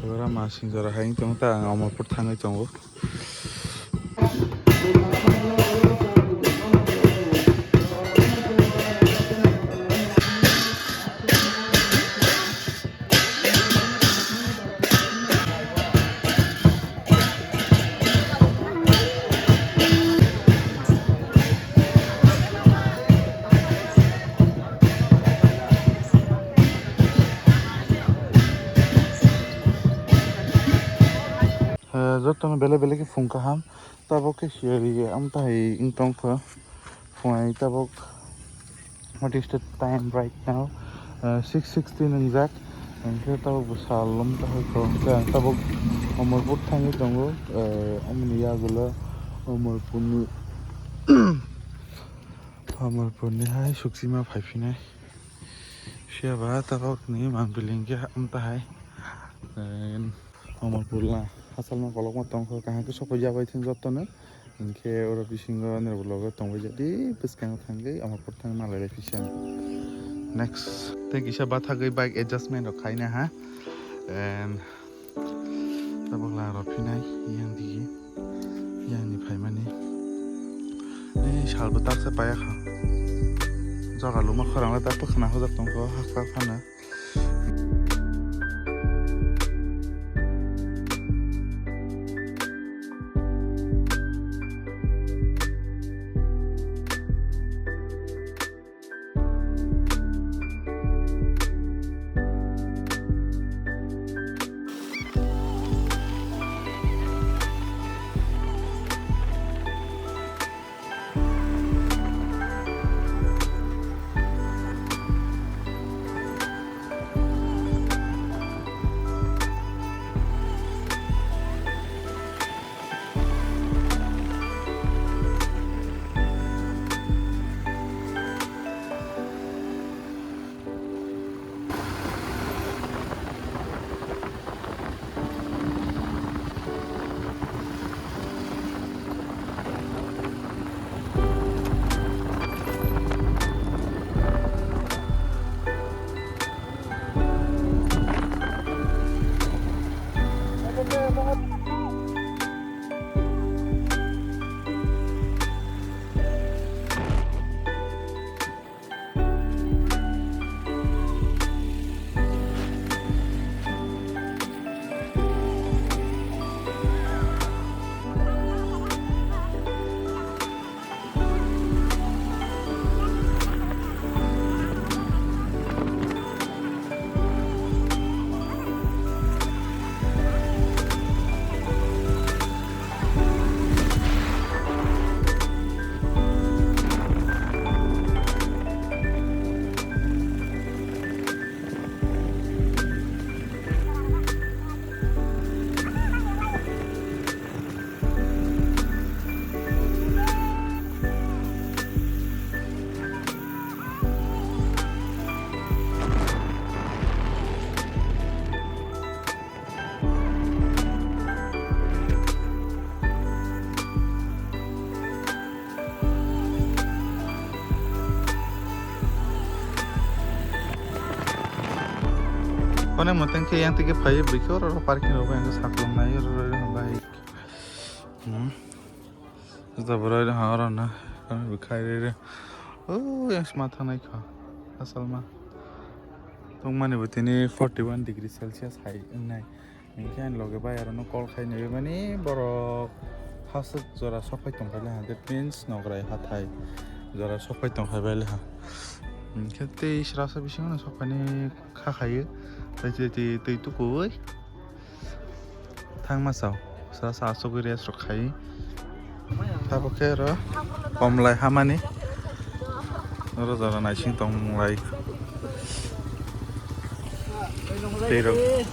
Lamaa sinjara hain tong ta Amapur thangai tongo. Jotono bele bele ke phungka ham tabok ke shiri am tai ingtong pha phunai tabok. What is the time right now? 6:16 exact. And here tabok busalom tabok Amapur thangai tongo. Amni yagula Amapur ni hai suksima phaiphinai. Siaba tabok ni mangbilingke am tai Amapur la hasalma kolok ma tongkho kahang ke soko jabai thing jotono inke oro bisingo nerbulogo tongbai jadi biskang thangai Amapur thang malai fishan. Next take isa bathagai bike adjustment rok khaina ha and tabok la ro phinai yang di yang ni phaimani nei salbo taksa paya kha jaga luma khorangla ta pakhna hojak tongkho hakpa phana. Kone mungkin ke yang tiga payah berikut orang parkir orang yang saklom naik orang baik. Sudah berada orang na kami berkait oh yang semata naik kah asal mah. Tong mana buat ini 41 degree Celsius high naik. Mungkin logo bayar orang call kaya ni mana borok hasut zora sokai tong kaya that means nograi hatai zora sokai tong kaya bela. Kita israsa bising mana sokai ni kaya. Jadi itu kue, thang masau, saya asok irias rokai, tapi kira komlai hamani, orang orang nasi tong mulai, terus.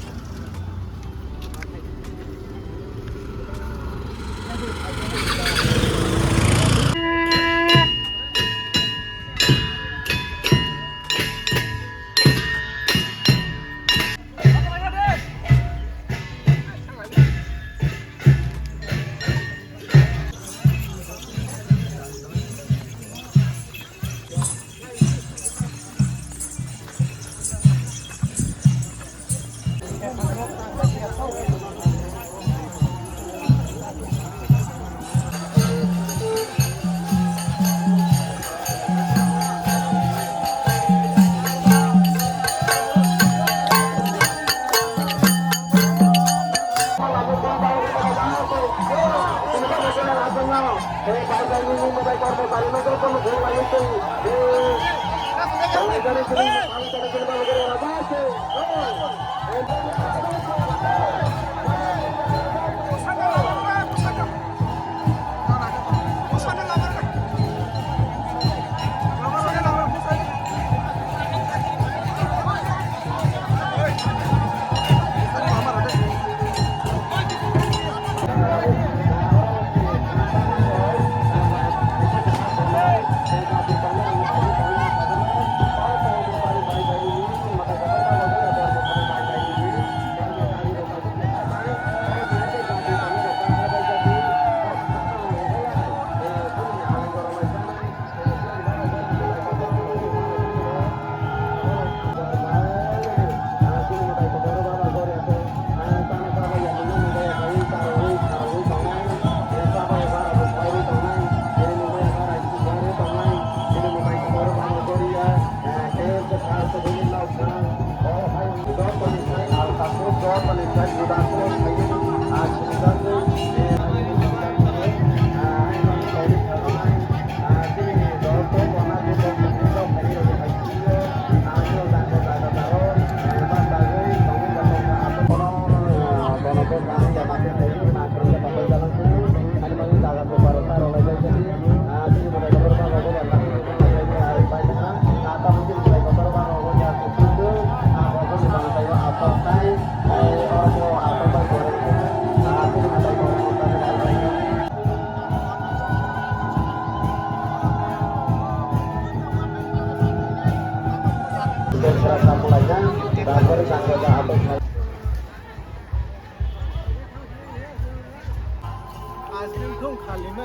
Ice cream तुम खा लेना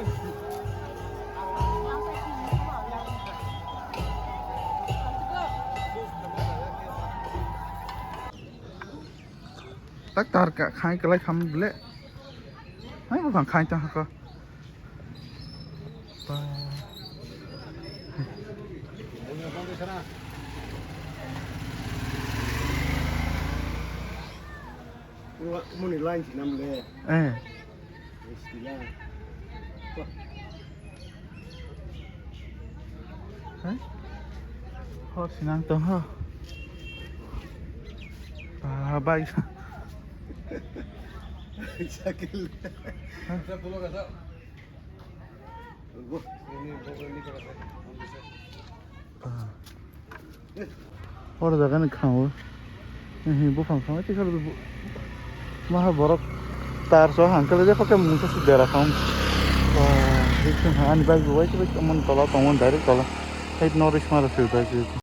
tak tar ka khai ka lai kham ble hai ba phang khai ta ha ka muni lain chỉ năm lệ ho sinang to ha bai Sakit. Orada da kan khaw bu phang kham ti khal bu ma borok tar so hankal je khake mun to sidera kham wa dikin han bai bu wai ti mon tola tomon dari tola hait norish mara fiu da je